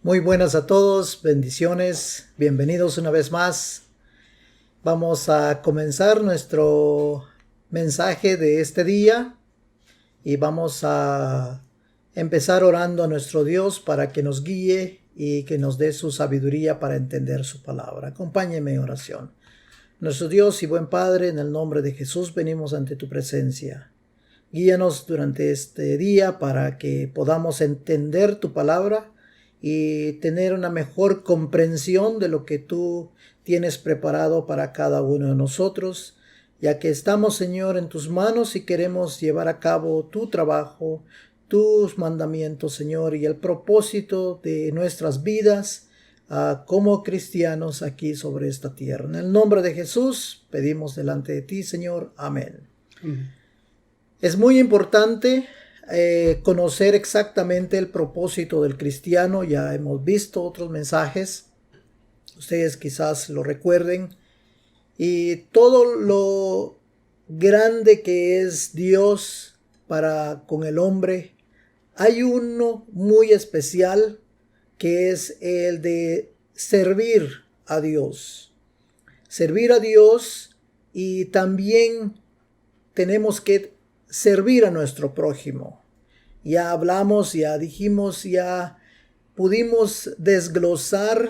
Muy buenas a todos, bendiciones, bienvenidos una vez más. Vamos a comenzar nuestro mensaje de este día y vamos a empezar orando a nuestro Dios para que nos guíe y que nos dé su sabiduría para entender su palabra. Acompáñeme en oración. Nuestro Dios y buen Padre, en el nombre de Jesús venimos ante tu presencia. Guíanos durante este día para que podamos entender tu palabra y tener una mejor comprensión de lo que tú tienes preparado para cada uno de nosotros, ya que estamos, Señor, en tus manos y queremos llevar a cabo tu trabajo, tus mandamientos, Señor, y el propósito de nuestras vidas como cristianos aquí sobre esta tierra. En el nombre de Jesús pedimos delante de ti, Señor. Amén. Es muy importante conocer exactamente el propósito del cristiano. Ya hemos visto otros mensajes, ustedes quizás lo recuerden, y todo lo grande que es Dios para con el hombre. Hay uno muy especial que es el de servir a Dios. Servir a Dios, y también tenemos que servir a nuestro prójimo. Ya hablamos, ya dijimos, ya pudimos desglosar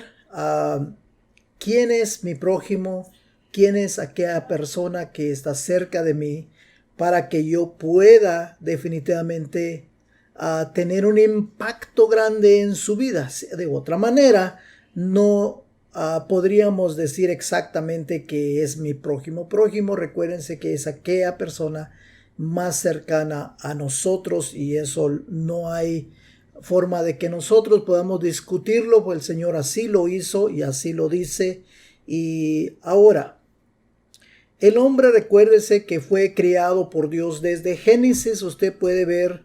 quién es mi prójimo, quién es aquella persona que está cerca de mí, para que yo pueda definitivamente tener un impacto grande en su vida. De otra manera, no podríamos decir exactamente que es mi prójimo. Prójimo, recuérdense que es aquella persona más cercana a nosotros, y eso no hay forma de que nosotros podamos discutirlo, pues el Señor así lo hizo y así lo dice. Y ahora, el hombre, recuérdese que fue creado por Dios desde Génesis. Usted puede ver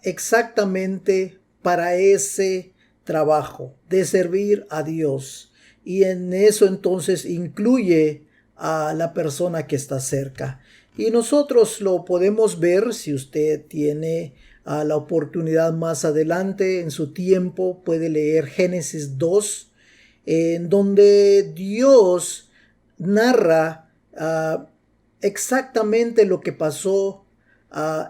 exactamente para ese trabajo de servir a Dios, y en eso entonces incluye a la persona que está cerca. Y nosotros lo podemos ver, si usted tiene la oportunidad más adelante en su tiempo, puede leer Génesis 2, en donde Dios narra exactamente lo que pasó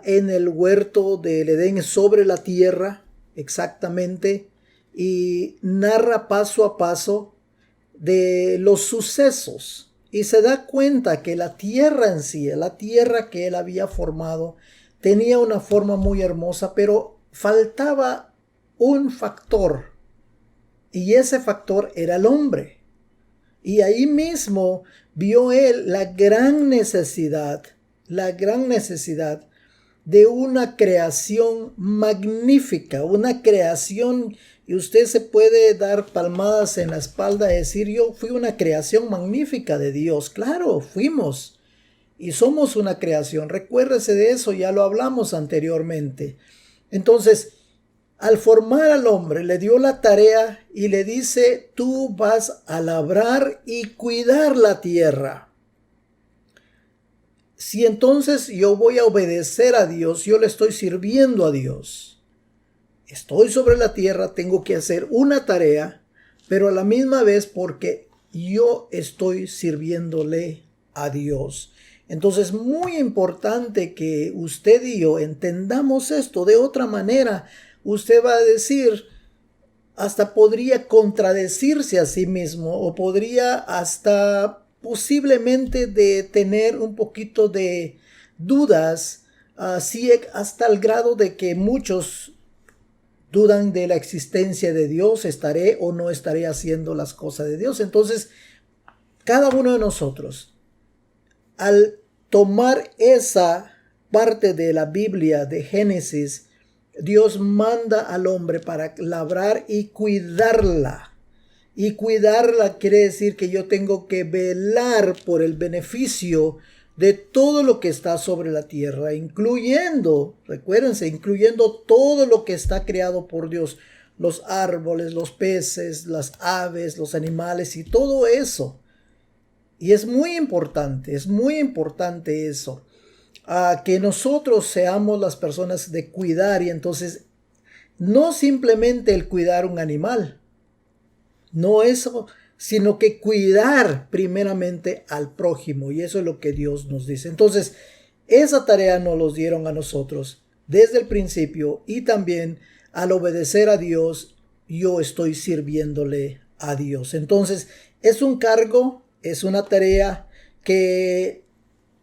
en el huerto del Edén, sobre la tierra, exactamente, y narra paso a paso de los sucesos. Y se da cuenta que la tierra en sí, la tierra que él había formado, tenía una forma muy hermosa, pero faltaba un factor. Y ese factor era el hombre. Y ahí mismo vio él la gran necesidad de una creación magnífica, una creación. Y usted se puede dar palmadas en la espalda y decir: yo fui una creación magnífica de Dios. Claro, fuimos y somos una creación. Recuérdese de eso, ya lo hablamos anteriormente. Entonces, al formar al hombre, le dio la tarea y le dice: tú vas a labrar y cuidar la tierra. Si entonces yo voy a obedecer a Dios, yo le estoy sirviendo a Dios. Estoy sobre la tierra, tengo que hacer una tarea, pero a la misma vez porque yo estoy sirviéndole a Dios. Entonces, muy importante que usted y yo entendamos esto. De otra manera, usted va a decir, hasta podría contradecirse a sí mismo, o podría hasta posiblemente de tener un poquito de dudas, así hasta el grado de que muchos dudan de la existencia de Dios. ¿Estaré o no estaré haciendo las cosas de Dios? Entonces, cada uno de nosotros, al tomar esa parte de la Biblia de Génesis, Dios manda al hombre para labrar y cuidarla. Y cuidarla quiere decir que yo tengo que velar por el beneficio de todo lo que está sobre la tierra, incluyendo, recuérdense, incluyendo todo lo que está creado por Dios, los árboles, los peces, las aves, los animales y todo eso. Y es muy importante eso, que nosotros seamos las personas de cuidar. Y entonces no simplemente el cuidar un animal, no eso, sino que cuidar primeramente al prójimo, y eso es lo que Dios nos dice. Entonces, esa tarea nos los dieron a nosotros desde el principio, y también al obedecer a Dios, yo estoy sirviéndole a Dios. Entonces, es un cargo, es una tarea que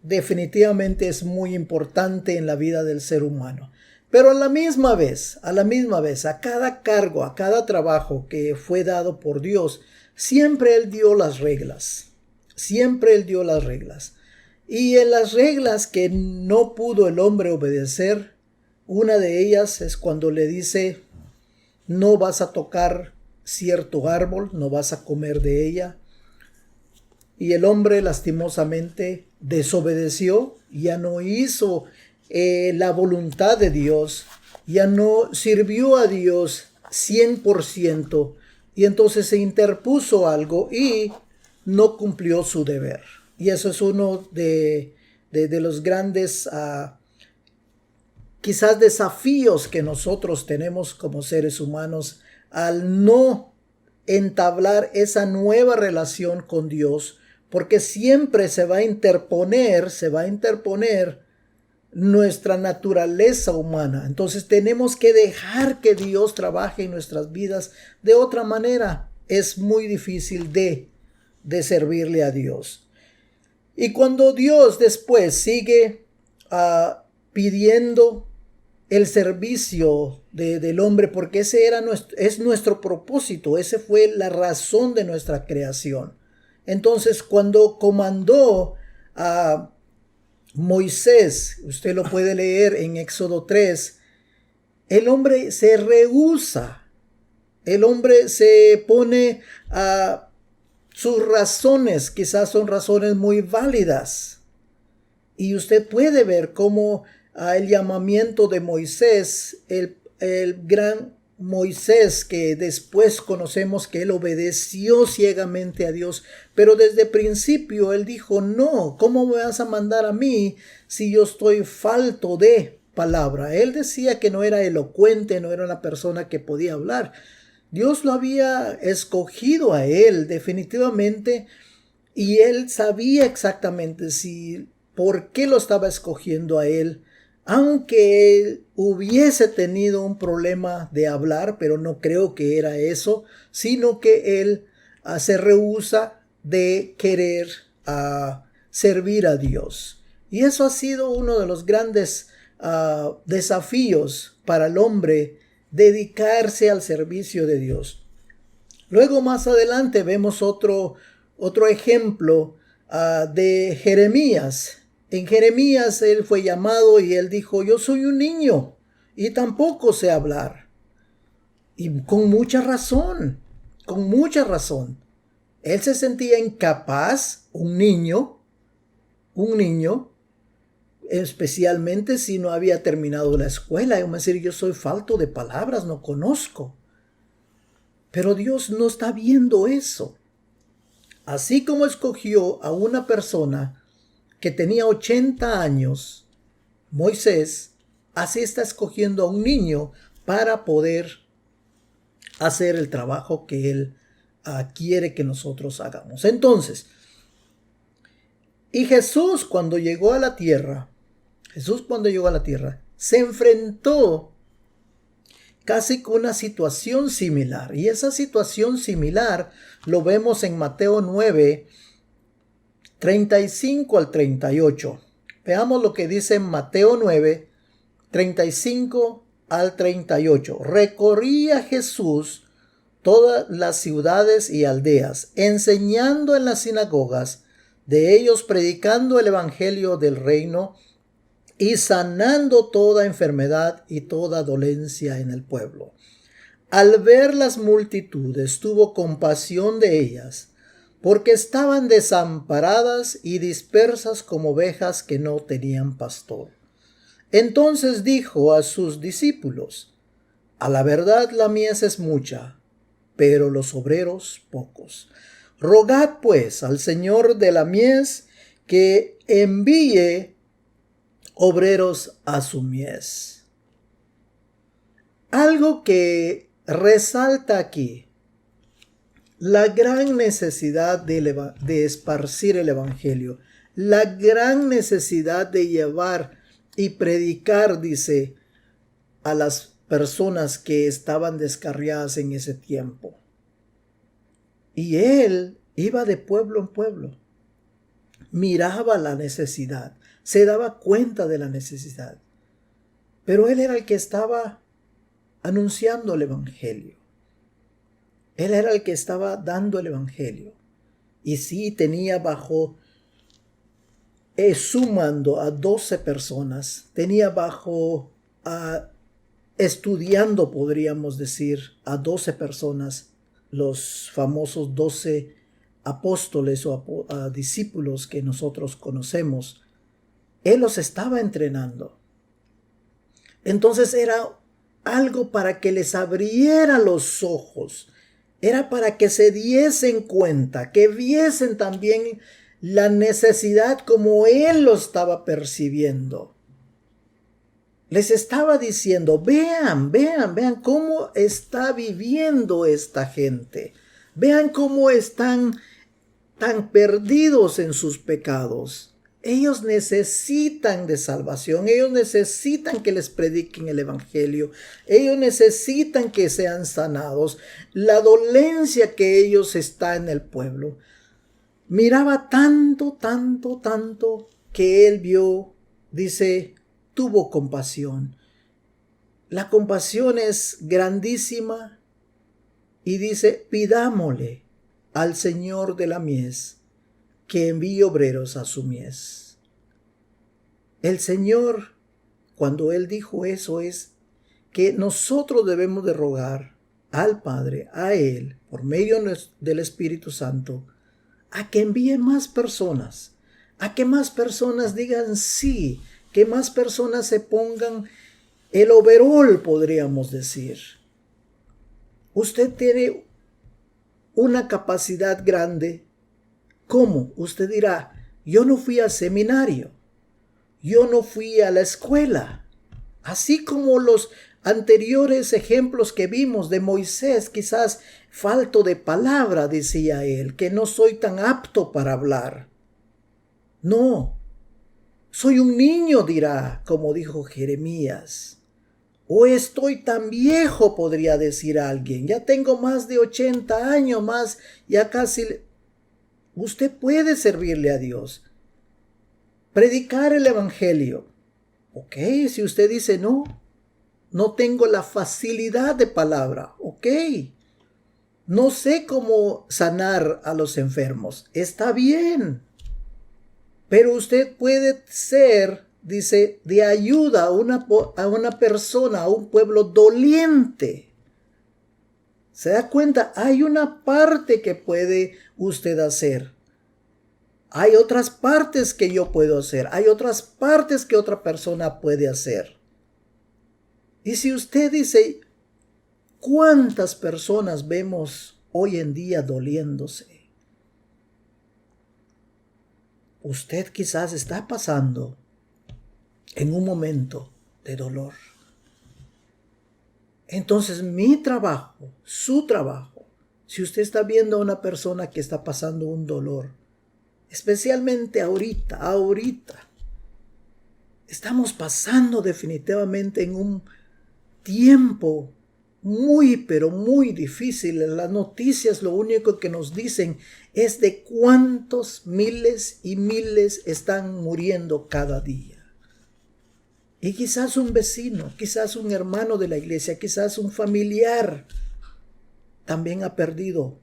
definitivamente es muy importante en la vida del ser humano. Pero a la misma vez, a cada cargo, a cada trabajo que fue dado por Dios, siempre Él dio las reglas. Siempre Él dio las reglas. Y en las reglas que no pudo el hombre obedecer, una de ellas es cuando le dice, no vas a tocar cierto árbol, no vas a comer de ella. Y el hombre lastimosamente desobedeció, ya no hizo la voluntad de Dios, ya no sirvió a Dios 100%, y entonces se interpuso algo y no cumplió su deber. Y eso es uno de los grandes quizás desafíos que nosotros tenemos como seres humanos al no entablar esa nueva relación con Dios, porque siempre se va a interponer nuestra naturaleza humana. Entonces tenemos que dejar que Dios trabaje en nuestras vidas. De otra manera es muy difícil de servirle a Dios. Y cuando Dios después sigue pidiendo el servicio del hombre, porque ese es nuestro propósito, esa fue la razón de nuestra creación. Entonces, cuando comandó a Moisés, usted lo puede leer en Éxodo 3, el hombre se rehúsa, el hombre se pone a sus razones, quizás son razones muy válidas. Y usted puede ver cómo el llamamiento de Moisés, el gran Moisés, que después conocemos que él obedeció ciegamente a Dios, pero desde el principio él dijo, no, ¿cómo me vas a mandar a mí si yo estoy falto de palabra? Él decía que no era elocuente, no era una persona que podía hablar. Dios lo había escogido a él definitivamente, y él sabía exactamente por qué lo estaba escogiendo a él, aunque él hubiese tenido un problema de hablar, pero no creo que era eso, sino que él se rehúsa de querer servir a Dios. Y eso ha sido uno de los grandes desafíos para el hombre, dedicarse al servicio de Dios. Luego más adelante vemos otro ejemplo de Jeremías. En Jeremías él fue llamado y él dijo, yo soy un niño y tampoco sé hablar. Y con mucha razón. Él se sentía incapaz, un niño, especialmente si no había terminado la escuela. Y me decir, yo soy falto de palabras, no conozco. Pero Dios no está viendo eso. Así como escogió a una persona que tenía 80 años, Moisés, así está escogiendo a un niño para poder hacer el trabajo que él quiere que nosotros hagamos. Entonces, y Jesús cuando llegó a la tierra, se enfrentó casi con una situación similar. Y esa situación similar lo vemos en Mateo 9, 35 al 38. Veamos lo que dice en Mateo 9, 35 al 38. Recorría Jesús todas las ciudades y aldeas, enseñando en las sinagogas de ellos, predicando el evangelio del reino y sanando toda enfermedad y toda dolencia en el pueblo. Al ver las multitudes, tuvo compasión de ellas, porque estaban desamparadas y dispersas como ovejas que no tenían pastor. Entonces dijo a sus discípulos, a la verdad la mies es mucha, pero los obreros pocos. Rogad pues al Señor de la mies que envíe obreros a su mies. Algo que resalta aquí, la gran necesidad de esparcir el Evangelio, la gran necesidad de llevar y predicar, dice, a las personas que estaban descarriadas en ese tiempo. Y él iba de pueblo en pueblo, miraba la necesidad, se daba cuenta de la necesidad, pero él era el que estaba anunciando el Evangelio. Él era el que estaba dando el Evangelio. Y sí tenía bajo su mando a 12 personas, tenía bajo estudiando, podríamos decir, a 12 personas, los famosos 12 apóstoles o discípulos que nosotros conocemos. Él los estaba entrenando. Entonces era algo para que les abriera los ojos. Era para que se diesen cuenta, que viesen también la necesidad como él lo estaba percibiendo. Les estaba diciendo, vean cómo está viviendo esta gente. Vean cómo están tan perdidos en sus pecados. Ellos necesitan de salvación, ellos necesitan que les prediquen el Evangelio, ellos necesitan que sean sanados. La dolencia que ellos está en el pueblo. Miraba tanto que él vio, dice, tuvo compasión. La compasión es grandísima y dice, pidámosle al Señor de la mies que envíe obreros a su mies. El Señor, cuando Él dijo eso, es que nosotros debemos de rogar al Padre, a Él, por medio del Espíritu Santo, a que envíe más personas, a que más personas digan sí, que más personas se pongan el overol, podríamos decir. Usted tiene una capacidad grande. ¿Cómo? Usted dirá, yo no fui al seminario, yo no fui a la escuela. Así como los anteriores ejemplos que vimos de Moisés, quizás falto de palabra, decía él, que no soy tan apto para hablar. No, soy un niño, dirá, como dijo Jeremías. O estoy tan viejo, podría decir alguien, ya tengo más de 80 años, más, ya casi. Usted puede servirle a Dios, predicar el Evangelio. Ok, si usted dice no tengo la facilidad de palabra. Ok, no sé cómo sanar a los enfermos. Está bien, pero usted puede ser, dice, de ayuda a una persona, a un pueblo doliente. ¿Se da cuenta? Hay una parte que puede usted hacer. Hay otras partes que yo puedo hacer. Hay otras partes que otra persona puede hacer. Y si usted dice, ¿cuántas personas vemos hoy en día doliéndose? Usted quizás está pasando en un momento de dolor. Entonces mi trabajo, su trabajo, si usted está viendo a una persona que está pasando un dolor, especialmente ahorita, estamos pasando definitivamente en un tiempo muy, pero muy difícil. Las noticias lo único que nos dicen es de cuántos miles y miles están muriendo cada día. Y quizás un vecino, quizás un hermano de la iglesia, quizás un familiar también ha perdido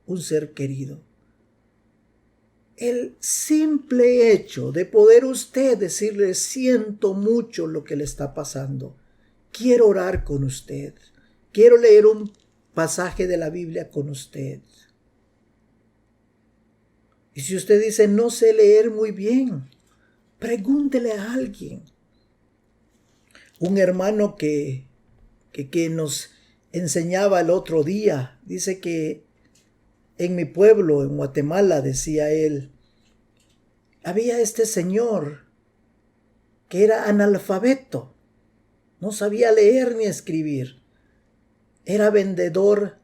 un ser querido. El simple hecho de poder usted decirle, siento mucho lo que le está pasando, quiero orar con usted, quiero leer un pasaje de la Biblia con usted. Y si usted dice, no sé leer muy bien, pregúntele a alguien. Un hermano que nos enseñaba el otro día, dice que en mi pueblo, en Guatemala, decía él, había este señor que era analfabeto, no sabía leer ni escribir, era vendedor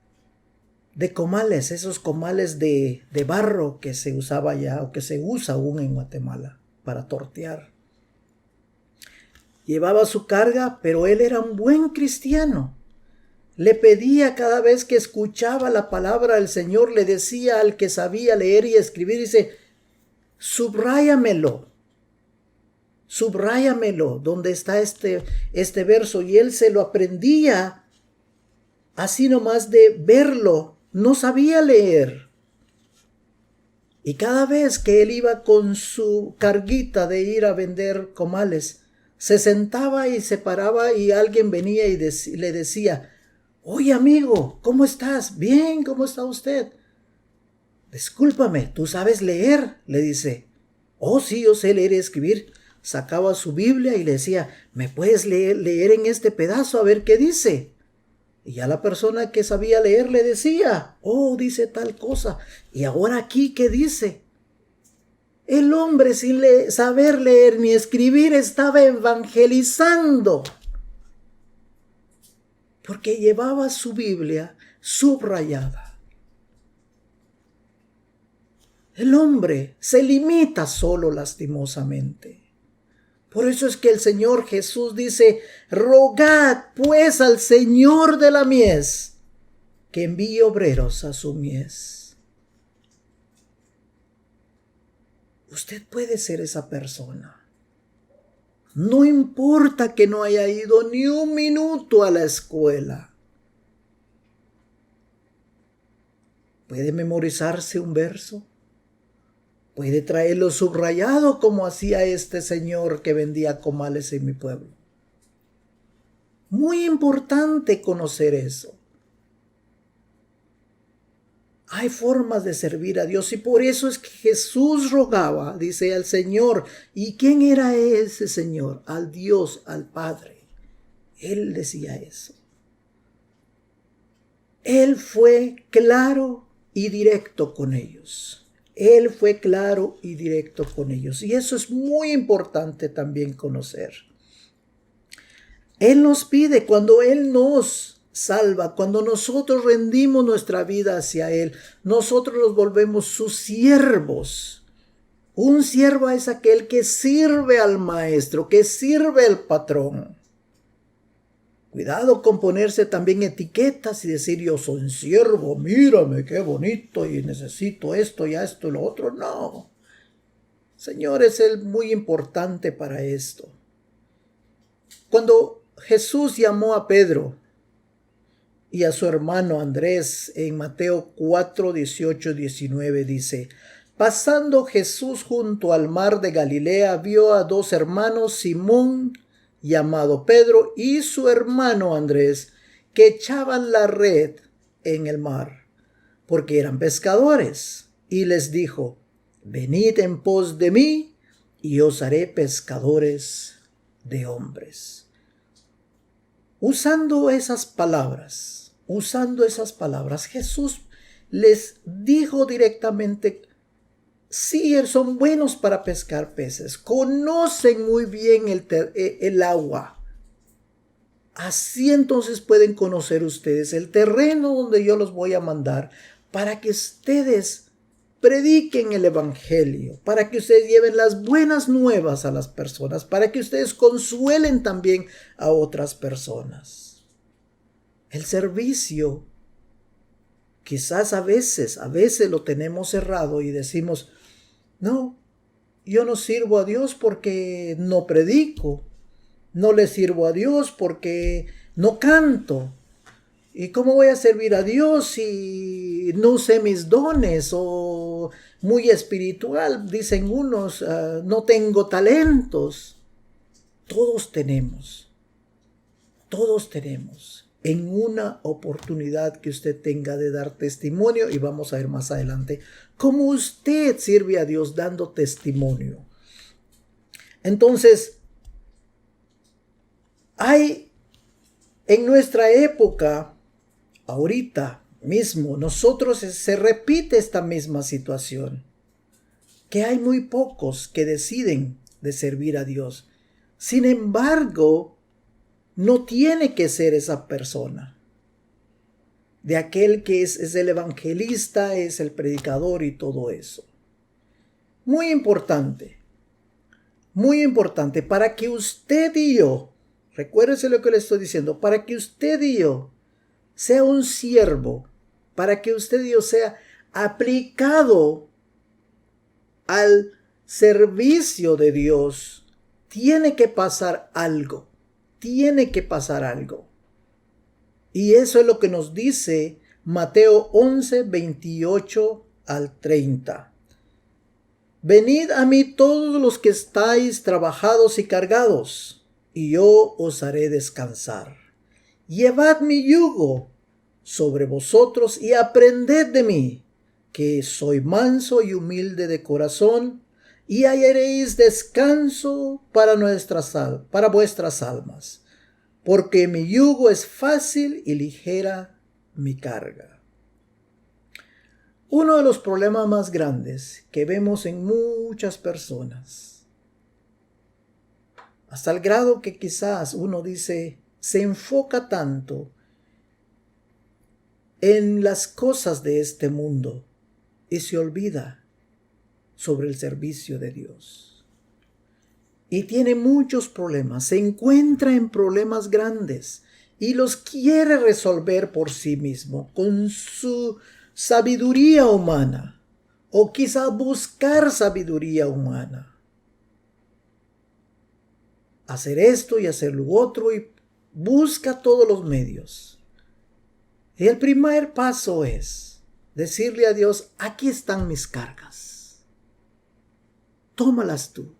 de comales, esos comales de barro que se usaba ya o que se usa aún en Guatemala para tortear. Llevaba su carga, pero él era un buen cristiano. Le pedía cada vez que escuchaba la palabra del Señor, le decía al que sabía leer y escribir, dice, subráyamelo donde está este verso. Y él se lo aprendía así nomás de verlo, no sabía leer. Y cada vez que él iba con su carguita de ir a vender comales, se sentaba y se paraba y alguien venía y le decía, oye amigo, ¿cómo estás? Bien, ¿cómo está usted? Discúlpame, ¿tú sabes leer? Le dice. Oh, sí, yo sé leer y escribir. Sacaba su Biblia y le decía, ¿me puedes leer en este pedazo a ver qué dice? Y ya la persona que sabía leer le decía, oh, dice tal cosa. Y ahora aquí, ¿qué dice? El hombre sin saber leer ni escribir estaba evangelizando. Porque llevaba su Biblia subrayada. El hombre se limita solo lastimosamente. Por eso es que el Señor Jesús dice, rogad pues al Señor de la mies que envíe obreros a su mies. Usted puede ser esa persona. No importa que no haya ido ni un minuto a la escuela. Puede memorizarse un verso. Puede traerlo subrayado como hacía este señor que vendía comales en mi pueblo. Muy importante conocer eso. Hay formas de servir a Dios y por eso es que Jesús rogaba, dice al Señor. ¿Y quién era ese Señor? Al Dios, al Padre. Él decía eso. Él fue claro y directo con ellos. Él fue claro y directo con ellos. Y eso es muy importante también conocer. Él nos pide cuando Él nos salva, cuando nosotros rendimos nuestra vida hacia Él, nosotros nos volvemos sus siervos. Un siervo es aquel que sirve al maestro, que sirve al patrón. Cuidado con ponerse también etiquetas y decir yo soy un siervo, mírame qué bonito y necesito esto y esto y lo otro. No, Señor, es Él muy importante para esto. Cuando Jesús llamó a Pedro y a su hermano Andrés en Mateo 4, 18, 19 dice, pasando Jesús junto al mar de Galilea, vio a dos hermanos, Simón llamado Pedro y su hermano Andrés, que echaban la red en el mar, porque eran pescadores, y les dijo, venid en pos de mí, y os haré pescadores de hombres. Usando esas palabras, Jesús les dijo directamente, sí, son buenos para pescar peces, conocen muy bien el agua. Así entonces pueden conocer ustedes el terreno donde yo los voy a mandar para que ustedes prediquen el evangelio, para que ustedes lleven las buenas nuevas a las personas, para que ustedes consuelen también a otras personas. El servicio, quizás a veces lo tenemos cerrado y decimos, no, yo no sirvo a Dios porque no predico, no le sirvo a Dios porque no canto. ¿Y cómo voy a servir a Dios si no sé mis dones? O muy espiritual, dicen unos, no tengo talentos. Todos tenemos. En una oportunidad que usted tenga de dar testimonio, y vamos a ver más adelante cómo usted sirve a Dios dando testimonio. Entonces, hay en nuestra época, ahorita mismo, nosotros se repite esta misma situación, que hay muy pocos que deciden de servir a Dios. Sin embargo, no tiene que ser esa persona. de aquel que es el evangelista, es el predicador y todo eso. Muy importante, para que usted y yo, recuérdese lo que le estoy diciendo, para que usted y yo sea un siervo, para que usted y yo sea aplicado al servicio de Dios, tiene que pasar algo, Y eso es lo que nos dice Mateo 11, 28 al 30. Venid a mí todos los que estáis trabajados y cargados, y yo os haré descansar. Llevad mi yugo sobre vosotros y aprended de mí, que soy manso y humilde de corazón, y hallaréis descanso para vuestras almas, porque mi yugo es fácil y ligera mi carga. Uno de los problemas más grandes que vemos en muchas personas, hasta el grado que quizás uno dice, se enfoca tanto en las cosas de este mundo y se olvida sobre el servicio de Dios. Y tiene muchos problemas, se encuentra en problemas grandes y los quiere resolver por sí mismo, con su sabiduría humana, o quizá buscar sabiduría humana. Hacer esto y hacer lo otro y busca todos los medios. Y el primer paso es decirle a Dios, aquí están mis cargas. Tómalas tú.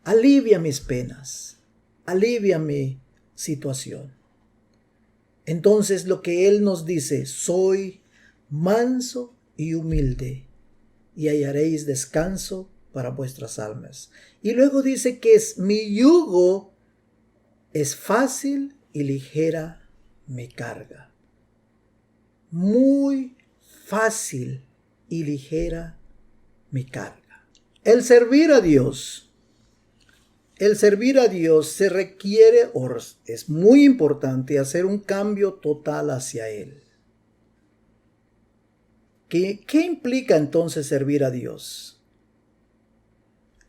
Alivia mis penas. Alivia mi situación. Entonces lo que Él nos dice, soy manso y humilde, y hallaréis descanso para vuestras almas. Y luego dice que mi yugo es fácil y ligera mi carga. Muy fácil y ligera mi carga. El servir a Dios se requiere, o es muy importante, hacer un cambio total hacia Él. ¿Qué implica entonces servir a Dios?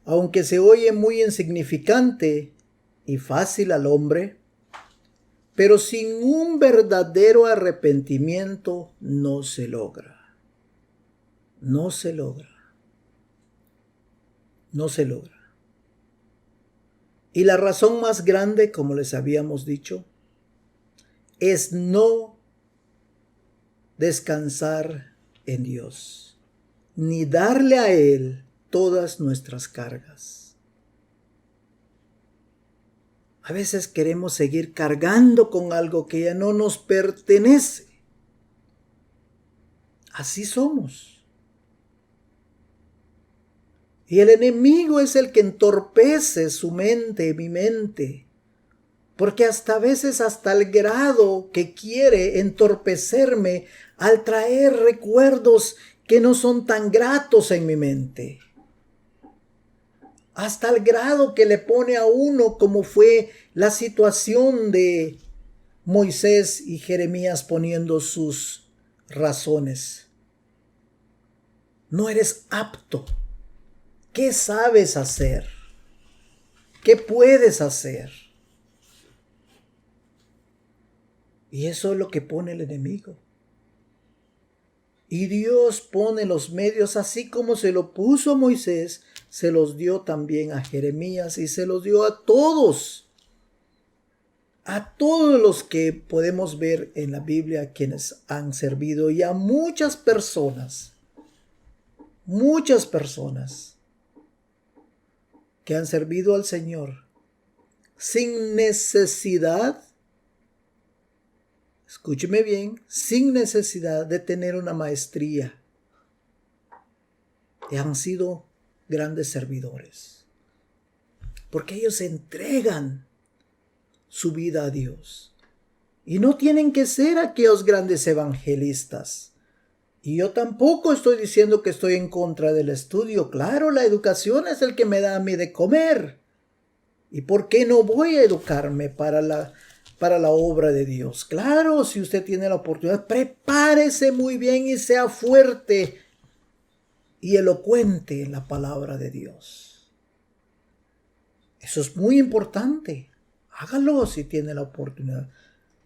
Aunque se oye muy insignificante y fácil al hombre, pero sin un verdadero arrepentimiento no se logra. No se logra. Y la razón más grande, como les habíamos dicho, es no descansar en Dios, ni darle a Él todas nuestras cargas. A veces queremos seguir cargando con algo que ya no nos pertenece. Así somos. Y el enemigo es el que entorpece su mente, mi mente. Porque a veces hasta el grado que quiere entorpecerme al traer recuerdos que no son tan gratos en mi mente. Hasta el grado que le pone a uno como fue la situación de Moisés y Jeremías poniendo sus razones. No eres apto. ¿Qué sabes hacer? ¿Qué puedes hacer? Y eso es lo que pone el enemigo. Y Dios pone los medios, así como se lo puso a Moisés, se los dio también a Jeremías y se los dio a todos los que podemos ver en la Biblia, quienes han servido, y a muchas personas que han servido al Señor sin necesidad, escúcheme bien, sin necesidad de tener una maestría. Y han sido grandes servidores. Porque ellos entregan su vida a Dios. Y no tienen que ser aquellos grandes evangelistas. Y yo tampoco estoy diciendo que estoy en contra del estudio. Claro, la educación es el que me da a mí de comer. ¿Y por qué no voy a educarme para para la obra de Dios. Claro, si usted tiene la oportunidad, prepárese muy bien y sea fuerte y elocuente en la palabra de Dios. Eso es muy importante. Hágalo si tiene la oportunidad.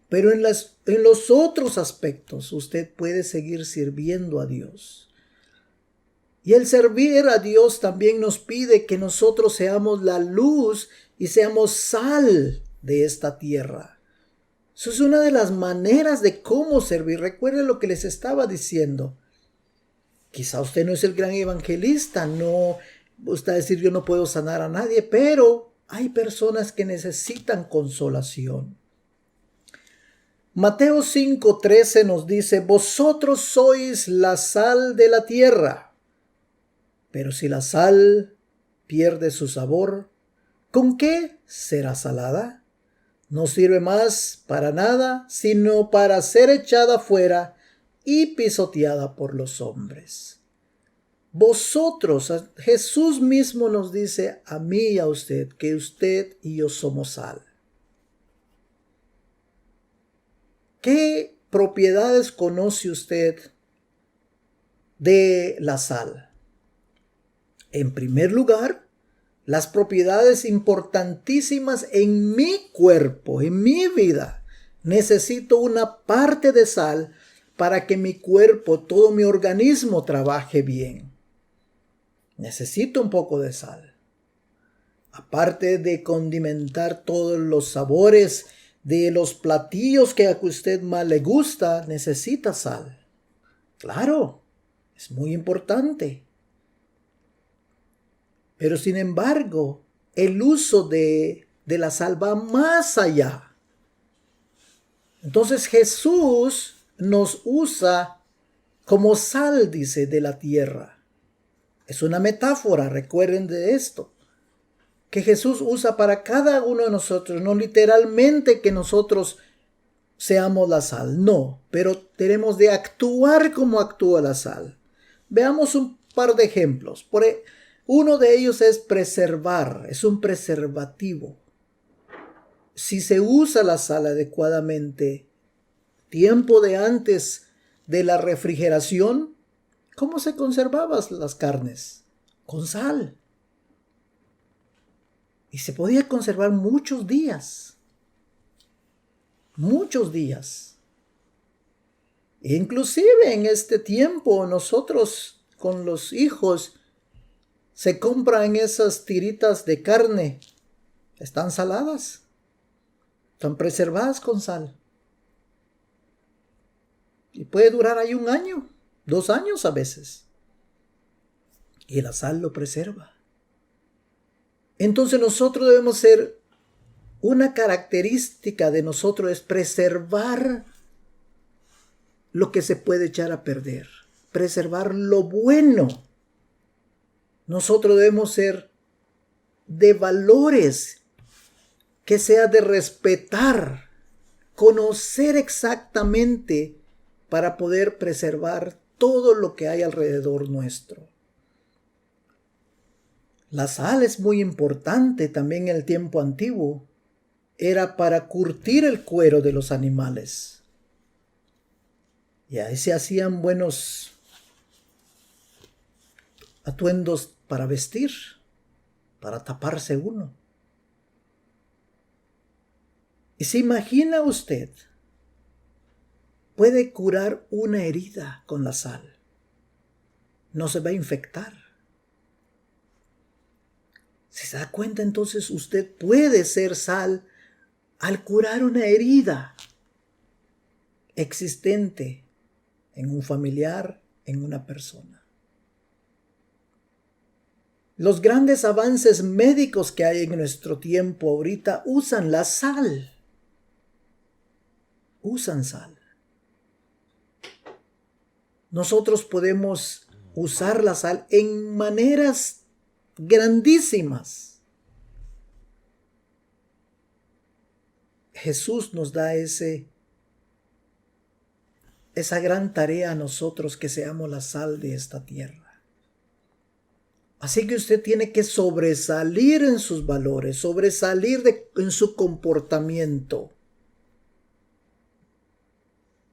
Pero en los otros aspectos usted puede seguir sirviendo a Dios. Y el servir a Dios también nos pide que nosotros seamos la luz y seamos sal de esta tierra. Eso es una de las maneras de cómo servir. Recuerden lo que les estaba diciendo. Quizá usted no es el gran evangelista, no, usted va a decir yo no puedo sanar a nadie, pero hay personas que necesitan consolación. Mateo 5:13 nos dice, vosotros sois la sal de la tierra, pero si la sal pierde su sabor, ¿con qué será salada? No sirve más para nada, sino para ser echada fuera y pisoteada por los hombres. Vosotros, Jesús mismo nos dice a mí y a usted, que usted y yo somos sal. ¿Qué propiedades conoce usted de la sal? En primer lugar, las propiedades importantísimas en mi cuerpo, en mi vida. Necesito una parte de sal para que mi cuerpo, todo mi organismo trabaje bien. Necesito un poco de sal. Aparte de condimentar todos los sabores de los platillos que a usted más le gusta, necesita sal. Claro, es muy importante. Pero sin embargo, el uso de la sal va más allá. Entonces Jesús nos usa como sal, dice, de la tierra. Es una metáfora, recuerden de esto, que Jesús usa para cada uno de nosotros, no literalmente que nosotros seamos la sal, no, pero tenemos de actuar como actúa la sal. Veamos un par de ejemplos. Uno de ellos es preservar, es un preservativo. Si se usa la sal adecuadamente, tiempo de antes de la refrigeración, ¿cómo se conservaban las carnes? Con sal. Y se podía conservar muchos días. Muchos días. Inclusive en este tiempo nosotros con los hijos se compran esas tiritas de carne. Están saladas. Están preservadas con sal. Y puede durar ahí 1 año, 2 años a veces. Y la sal lo preserva. Entonces nosotros debemos ser, una característica de nosotros es preservar lo que se puede echar a perder. Preservar lo bueno. Nosotros debemos ser de valores, que sea de respetar, conocer exactamente para poder preservar todo lo que hay alrededor nuestro. La sal es muy importante también en el tiempo antiguo. Era para curtir el cuero de los animales. Y ahí se hacían buenos atuendos para vestir, para taparse uno. Y se imagina usted, puede curar una herida con la sal. No se va a infectar. Si se da cuenta, entonces usted puede ser sal al curar una herida existente en un familiar, en una persona. Los grandes avances médicos que hay en nuestro tiempo ahorita usan la sal. Usan sal. Nosotros podemos usar la sal en maneras grandísimas. Jesús nos da esa gran tarea a nosotros, que seamos la sal de esta tierra. Así que usted tiene que sobresalir en sus valores, sobresalir en su comportamiento.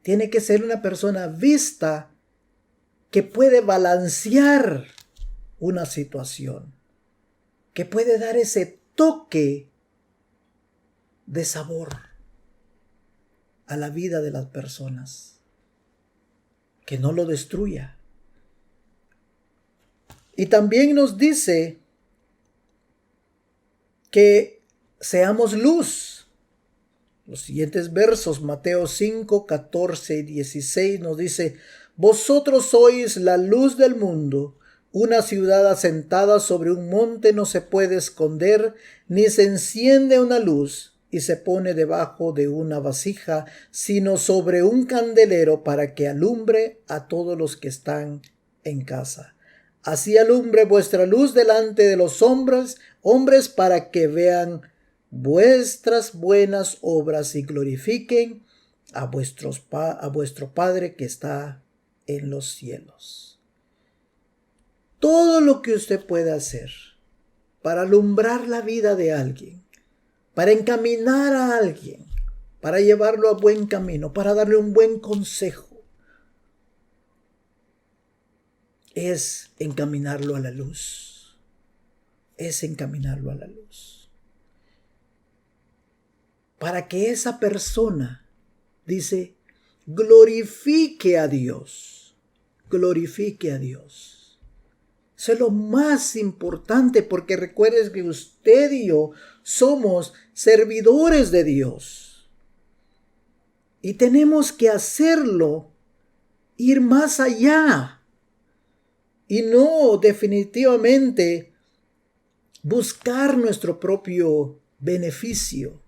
Tiene que ser una persona vista que puede balancear una situación, que puede dar ese toque de sabor a la vida de las personas, que no lo destruya. Y también nos dice que seamos luz. Los siguientes versos, Mateo 5, 14 y 16, nos dice: vosotros sois la luz del mundo. Una ciudad asentada sobre un monte no se puede esconder, ni se enciende una luz y se pone debajo de una vasija, sino sobre un candelero, para que alumbre a todos los que están en casa. Así alumbre vuestra luz delante de los hombres, para que vean vuestras buenas obras y glorifiquen a vuestro Padre que está en los cielos. Todo lo que usted puede hacer para alumbrar la vida de alguien, para encaminar a alguien, para llevarlo a buen camino, para darle un buen consejo, es encaminarlo a la luz. Es encaminarlo a la luz. Para que esa persona, dice, glorifique a Dios. Glorifique a Dios. Eso es lo más importante, porque recuerden que usted y yo somos servidores de Dios. Y tenemos que hacerlo, ir más allá. Y no definitivamente buscar nuestro propio beneficio,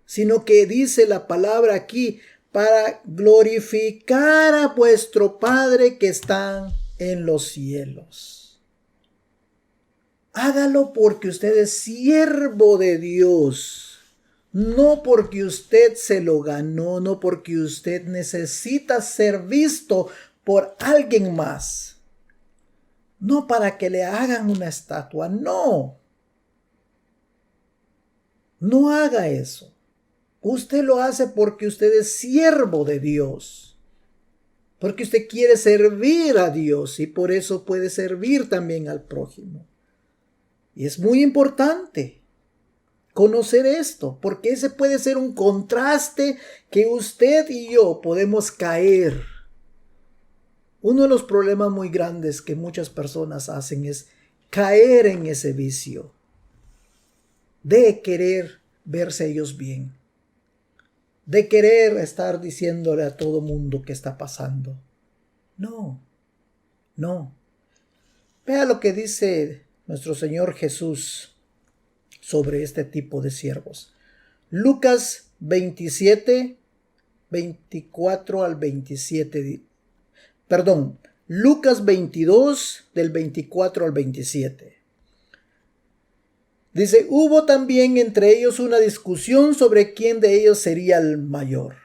sino que dice la palabra aquí, para glorificar a vuestro Padre que está en los cielos. Hágalo porque usted es siervo de Dios, no porque usted se lo ganó, no porque usted necesita ser visto por alguien más. No para que le hagan una estatua, no. No haga eso. Usted lo hace porque usted es siervo de Dios. Porque usted quiere servir a Dios y por eso puede servir también al prójimo. Y es muy importante conocer esto, porque ese puede ser un contraste que usted y yo podemos caer. Uno de los problemas muy grandes que muchas personas hacen es caer en ese vicio de querer verse ellos bien, de querer estar diciéndole a todo mundo qué está pasando. No. Vea lo que dice nuestro Señor Jesús sobre este tipo de siervos. Lucas 27, 24 al 27. Lucas 22 del 24 al 27. Dice: hubo también entre ellos una discusión sobre quién de ellos sería el mayor.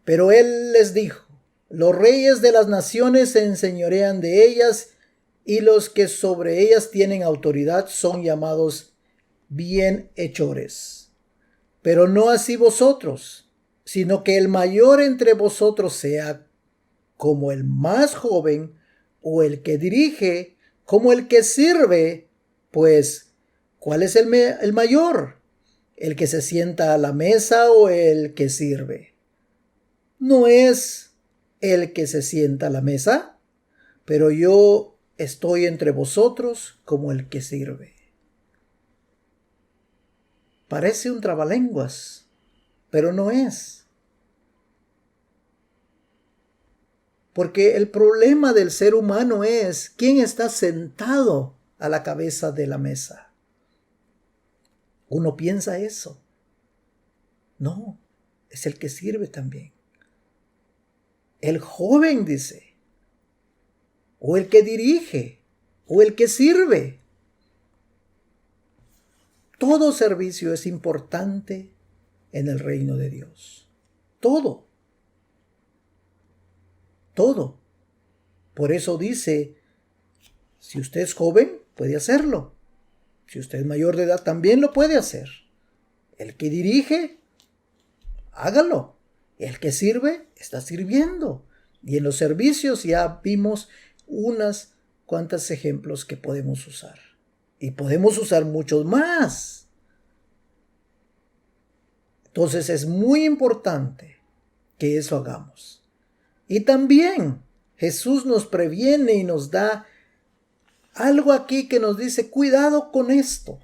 Pero él les dijo: los reyes de las naciones se enseñorean de ellas, y los que sobre ellas tienen autoridad son llamados bienhechores. Pero no así vosotros, sino que el mayor entre vosotros sea como el más joven, o el que dirige como el que sirve. Pues, ¿cuál es el mayor? ¿El que se sienta a la mesa o el que sirve? No es el que se sienta a la mesa, pero yo estoy entre vosotros como el que sirve. Parece un trabalenguas, pero no es. Porque el problema del ser humano es quién está sentado a la cabeza de la mesa. Uno piensa eso. No, es el que sirve también. El joven, dice, o el que dirige, o el que sirve. Todo servicio es importante en el reino de Dios. Todo. Por eso dice, si usted es joven, puede hacerlo. Si usted es mayor de edad, también lo puede hacer. El que dirige, hágalo. El que sirve está sirviendo. Y en los servicios ya vimos unas cuantas ejemplos que podemos usar. Y podemos usar muchos más. Entonces es muy importante que eso hagamos. Y también Jesús nos previene y nos da algo aquí que nos dice, cuidado con esto.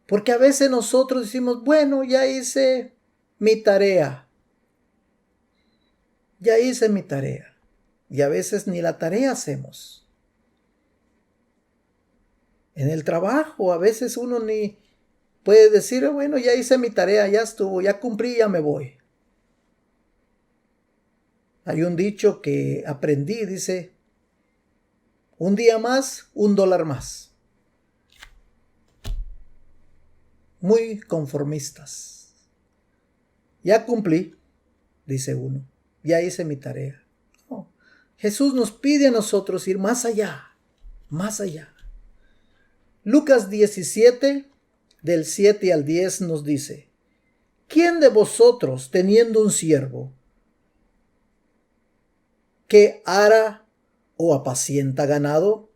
Porque a veces nosotros decimos, bueno, ya hice mi tarea. Ya hice mi tarea. Y a veces ni la tarea hacemos. En el trabajo a veces uno ni puede decir, bueno, ya hice mi tarea, ya estuvo, ya cumplí, ya me voy. Hay un dicho que aprendí, dice, un día más, $1 más. Muy conformistas. Ya cumplí, dice uno, ya hice mi tarea. No. Jesús nos pide a nosotros ir más allá, más allá. Lucas 17, del 7 al 10 nos dice, ¿quién de vosotros, teniendo un siervo, que ara o apacienta ganado,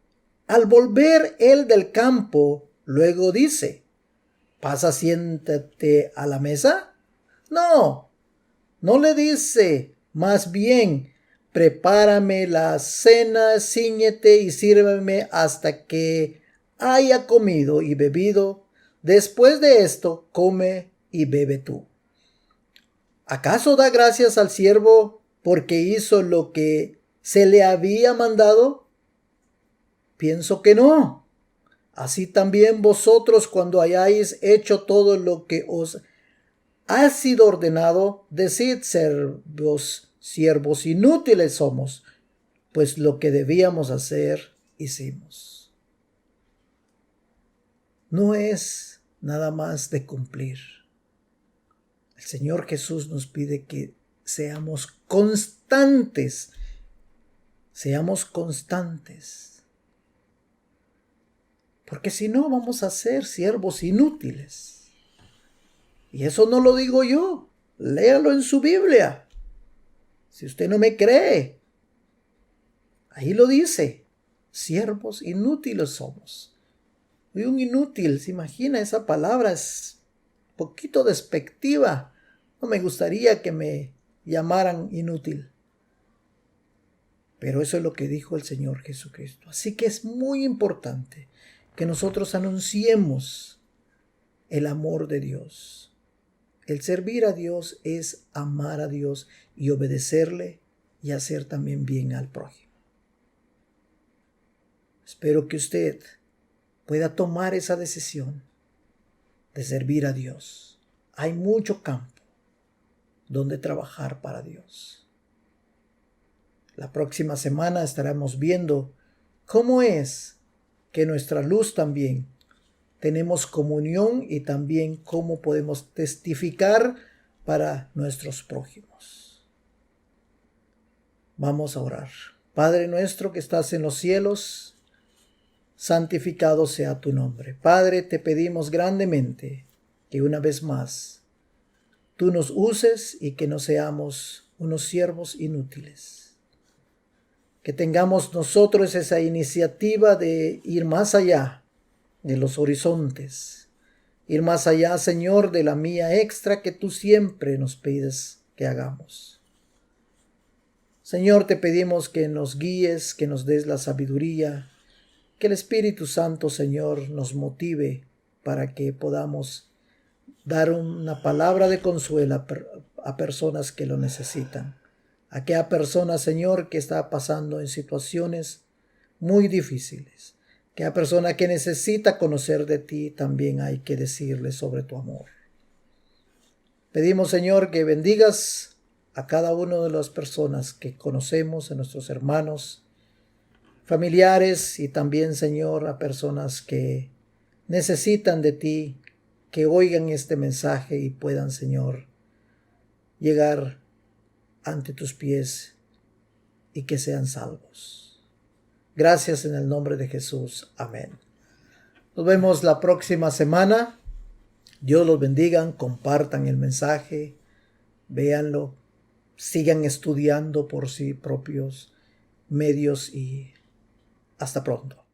al volver él del campo, luego dice, pasa, siéntate a la mesa? No, no le dice, más bien, prepárame la cena, cíñete y sírveme hasta que haya comido y bebido. Después de esto, come y bebe tú. ¿Acaso da gracias al siervo porque hizo lo que se le había mandado? Pienso que no. Así también vosotros, cuando hayáis hecho todo lo que os ha sido ordenado, decid, siervos inútiles somos, pues lo que debíamos hacer, hicimos. No es nada más de cumplir. El Señor Jesús nos pide que seamos constantes. Seamos constantes. Porque si no, vamos a ser siervos inútiles. Y eso no lo digo yo. Léalo en su Biblia. Si usted no me cree, ahí lo dice. Siervos inútiles somos. Y un inútil, ¿se imagina? Esa palabra es un poquito despectiva. No me gustaría que me llamaran inútil. Pero eso es lo que dijo el Señor Jesucristo. Así que es muy importante que nosotros anunciemos el amor de Dios. El servir a Dios es amar a Dios y obedecerle y hacer también bien al prójimo. Espero que usted pueda tomar esa decisión de servir a Dios. Hay mucho campo donde trabajar para Dios. La próxima semana estaremos viendo cómo es que nuestra luz también tenemos comunión y también cómo podemos testificar para nuestros prójimos. Vamos a orar. Padre nuestro que estás en los cielos, santificado sea tu nombre. Padre, te pedimos grandemente que una vez más tú nos uses y que no seamos unos siervos inútiles. Que tengamos nosotros esa iniciativa de ir más allá de los horizontes. Ir más allá, Señor, de la mía extra que tú siempre nos pides que hagamos. Señor, te pedimos que nos guíes, que nos des la sabiduría, que el Espíritu Santo, Señor, nos motive para que podamos dar una palabra de consuelo a personas que lo necesitan. A aquella persona, Señor, que está pasando en situaciones muy difíciles. Aquella persona que necesita conocer de ti, también hay que decirle sobre tu amor. Pedimos, Señor, que bendigas a cada una de las personas que conocemos, a nuestros hermanos, familiares y también, Señor, a personas que necesitan de ti, que oigan este mensaje y puedan, Señor, llegar ante tus pies y que sean salvos. Gracias en el nombre de Jesús. Amén. Nos vemos la próxima semana. Dios los bendiga. Compartan el mensaje. véanlo, sigan estudiando por sí propios medios y hasta pronto.